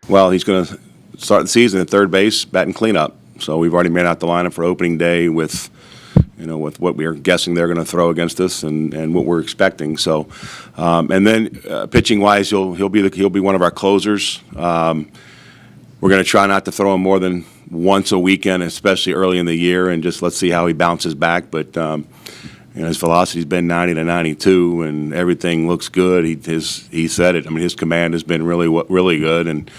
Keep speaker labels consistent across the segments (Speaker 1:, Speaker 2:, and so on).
Speaker 1: Well, he's going to start the season at third base, batting cleanup. So we've already made out the lineup for opening day with, with what we're guessing they're going to throw against us and what we're expecting. So, and then pitching wise, he'll be one of our closers. We're going to try not to throw him more than once a weekend, especially early in the year, and just let's see how he bounces back. But his velocity's been 90 to 92, and everything looks good. He said it. I mean, his command has been really good, and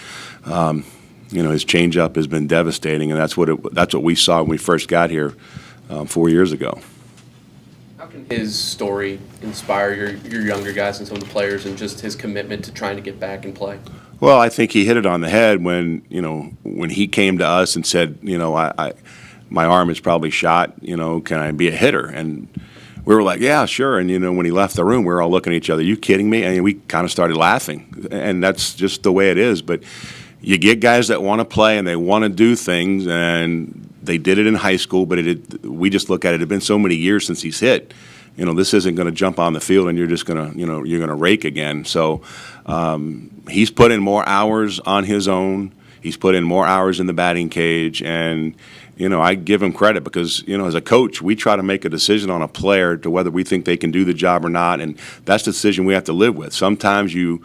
Speaker 1: his changeup has been devastating, and that's what we saw when we first got here 4 years ago.
Speaker 2: How can his story inspire your younger guys and some of the players, and just his commitment to trying to get back and play?
Speaker 1: Well, I think he hit it on the head when he came to us and said, my arm is probably shot. Can I be a hitter? And we were like, yeah, sure. And when he left the room, we were all looking at each other. You kidding me? And we kind of started laughing, and that's just the way it is. But you get guys that want to play and they want to do things, and they did it in high school. But we just look at it. It had been so many years since he's hit. This isn't going to jump on the field and you're just going to, you're going to rake again. So he's put in more hours on his own. He's put in more hours in the batting cage. And, I give him credit because, as a coach, we try to make a decision on a player to whether we think they can do the job or not. And that's the decision we have to live with. Sometimes you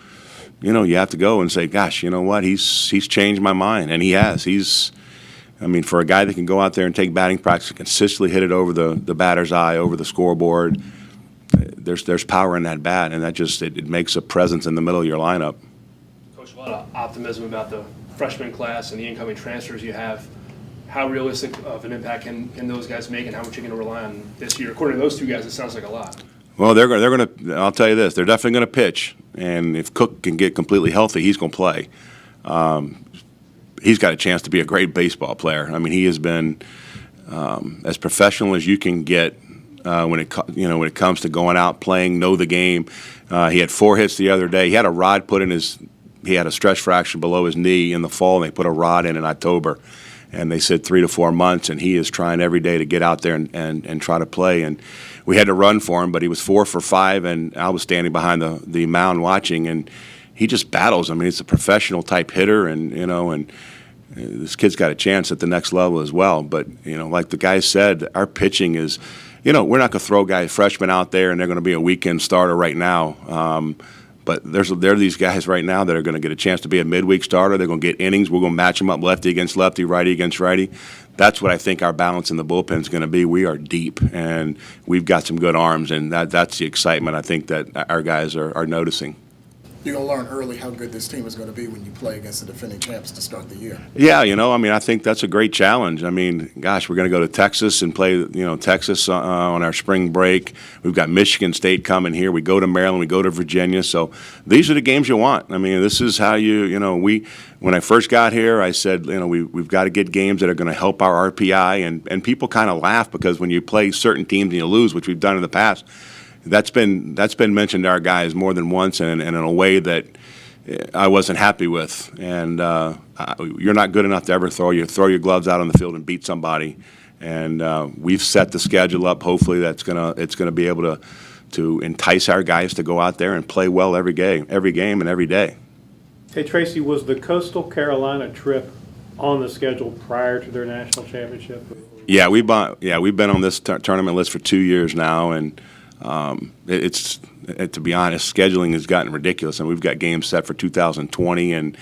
Speaker 1: have to go and say, gosh, you know what? He's changed my mind. And he has. For a guy that can go out there and take batting practice and consistently hit it over the batter's eye, over the scoreboard, there's power in that bat, and that just it makes a presence in the middle of your lineup.
Speaker 3: Coach, a lot of optimism about the freshman class and the incoming transfers you have. How realistic of an impact can those guys make, and how much are you going to rely on this year? According to those two guys, it sounds like a lot.
Speaker 1: Well, they're going to. I'll tell you this: they're definitely going to pitch, and if Cook can get completely healthy, he's going to play. He's got a chance to be a great baseball player. He has been as professional as you can get when it comes to going out, playing, know the game. He had 4 hits the other day. He had a rod put in he had a stress fracture below his knee in the fall, and they put a rod in October. And they said 3 to 4 months, and he is trying every day to get out there and try to play. And we had to run for him, but he was 4 for 5, and I was standing behind the mound watching, and he just battles. He's a professional type hitter, and this kid's got a chance at the next level as well. But like the guys said, our pitching is, we're not going to throw freshmen out there and they're going to be a weekend starter right now. But there are these guys right now that are going to get a chance to be a midweek starter. They're going to get innings. We're going to match them up lefty against lefty, righty against righty. That's what I think our balance in the bullpen is going to be. We are deep, and we've got some good arms, and that's the excitement I think that our guys are noticing.
Speaker 4: You're going to learn early how good this team is going to be when you play against the defending champs to start the year.
Speaker 1: Yeah, I think that's a great challenge. Gosh, we're going to go to Texas and play, Texas on our spring break. We've got Michigan State coming here. We go to Maryland. We go to Virginia. So these are the games you want. This is how when I first got here, I said, we've got to get games that are going to help our RPI. And people kind of laugh because when you play certain teams and you lose, which we've done in the past, that's been mentioned to our guys more than once, and in a way that I wasn't happy with. And you're not good enough to ever throw your gloves out on the field and beat somebody. And we've set the schedule up. Hopefully, it's gonna be able to entice our guys to go out there and play well every game, and every day.
Speaker 5: Hey Tracy, was the Coastal Carolina trip on the schedule prior to their national championship?
Speaker 1: Yeah, we've been on this tournament list for 2 years now, and to be honest, scheduling has gotten ridiculous, and we've got games set for 2020. And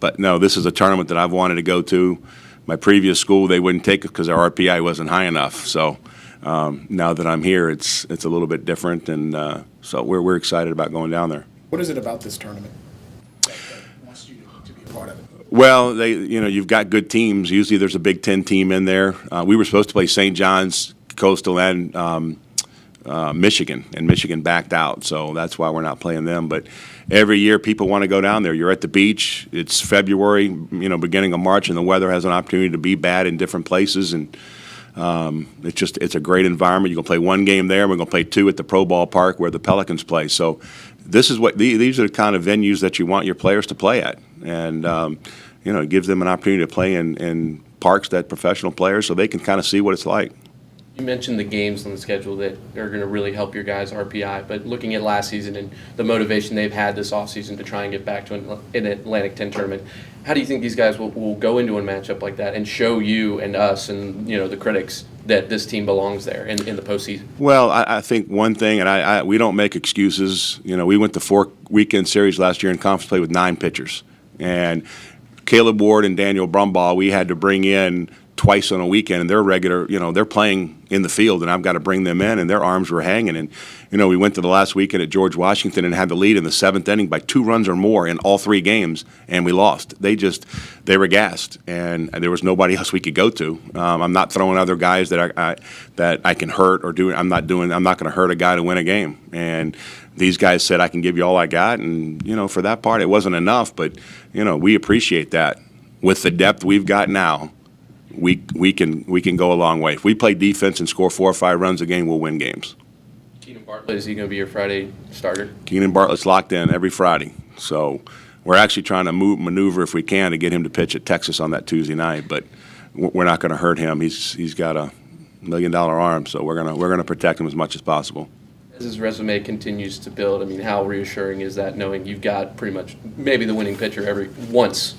Speaker 1: but no, this is a tournament that I've wanted to go to. My previous school, they wouldn't take it because our RPI wasn't high enough. So now that I'm here, it's a little bit different, and so we're excited about going down there.
Speaker 4: What is it about this tournament that wants you to be a part of it?
Speaker 1: Well, you've got good teams. Usually, there's a Big Ten team in there. We were supposed to play St. John's, Coastal, and Michigan, and Michigan backed out, so that's why we're not playing them. But every year people want to go down there. You're at the beach. It's February, beginning of March, and the weather has an opportunity to be bad in different places, and it's a great environment. You're going to play one game there. We're going to play 2 at the Pro Ball Park where the Pelicans play. So these are the kind of venues that you want your players to play at, and it gives them an opportunity to play in parks that professional players, so they can kind of see what it's like.
Speaker 2: You mentioned the games on the schedule that are going to really help your guys' RPI, but looking at last season and the motivation they've had this offseason to try and get back to an Atlantic 10 tournament, how do you think these guys will go into a matchup like that and show you and us and the critics that this team belongs there in the postseason?
Speaker 1: Well, I think one thing, and we don't make excuses. We went to 4-weekend series last year in conference play with 9 pitchers, and Caleb Ward and Daniel Brumbaugh, we had to bring in twice on a weekend, and they're regular, they're playing in the field, and I've got to bring them in, and their arms were hanging. And, we went to the last weekend at George Washington and had the lead in the 7th inning by 2 runs or more in all 3 games, and we lost. They were gassed, and there was nobody else we could go to. I'm not throwing other guys that I can hurt or do. I'm not going to hurt a guy to win a game. And these guys said, I can give you all I got, and, for that part, it wasn't enough, but, we appreciate that. With the depth we've got now, we can go a long way. If we play defense and score 4 or 5 runs a game, we'll win games.
Speaker 2: Keenan Bartlett, is he going to be your Friday starter?
Speaker 1: Keenan Bartlett's locked in every Friday. So we're actually trying to maneuver if we can to get him to pitch at Texas on that Tuesday night, but we're not going to hurt him. He's got a $1 million arm, so we're gonna protect him as much as possible.
Speaker 2: As his resume continues to build, how reassuring is that knowing you've got pretty much maybe the winning pitcher once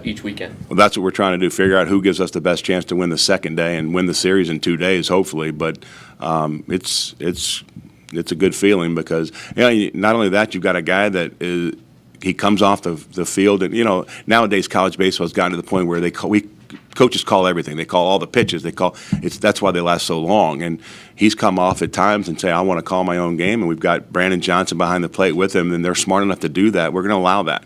Speaker 2: each weekend?
Speaker 1: Well, that's what we're trying to do, figure out who gives us the best chance to win the second day and win the series in 2 days, hopefully. But it's a good feeling because not only that, you've got a guy that he comes off the field, and nowadays college baseball has gotten to the point where coaches call everything. They call all the pitches. That's why they last so long. And he's come off at times and say, I want to call my own game, and we've got Brandon Johnson behind the plate with him, and they're smart enough to do that. We're going to allow that.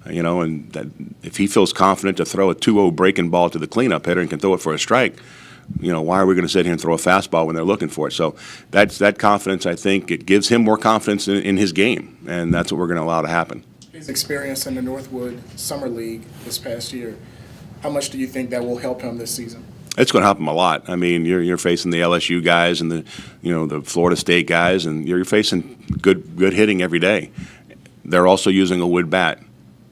Speaker 1: And that if he feels confident to throw a 2-0 breaking ball to the cleanup hitter and can throw it for a strike, why are we going to sit here and throw a fastball when they're looking for it? So that confidence, I think, it gives him more confidence in his game, and that's what we're going to allow to happen.
Speaker 4: His experience in the Northwood Summer League this past year, how much do you think that will help him this season?
Speaker 1: It's going to help him a lot. You're facing the LSU guys and the Florida State guys, and you're facing good hitting every day. They're also using a wood bat,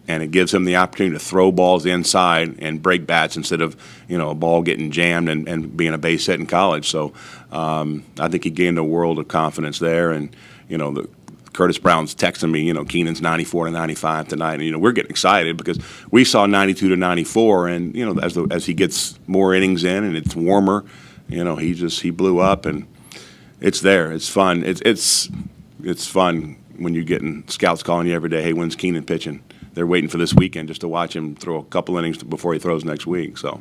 Speaker 1: and it gives him the opportunity to throw balls inside and break bats instead of a ball getting jammed and being a base hit in college. So I think he gained a world of confidence there, and Curtis Brown's texting me, Keenan's 94 to 95 tonight, and we're getting excited because we saw 92 to 94, and as he gets more innings in and it's warmer, he blew up, and it's there. It's fun. It's fun when you're getting scouts calling you every day. Hey, when's Keenan pitching? They're waiting for this weekend just to watch him throw a couple innings before he throws next week. So.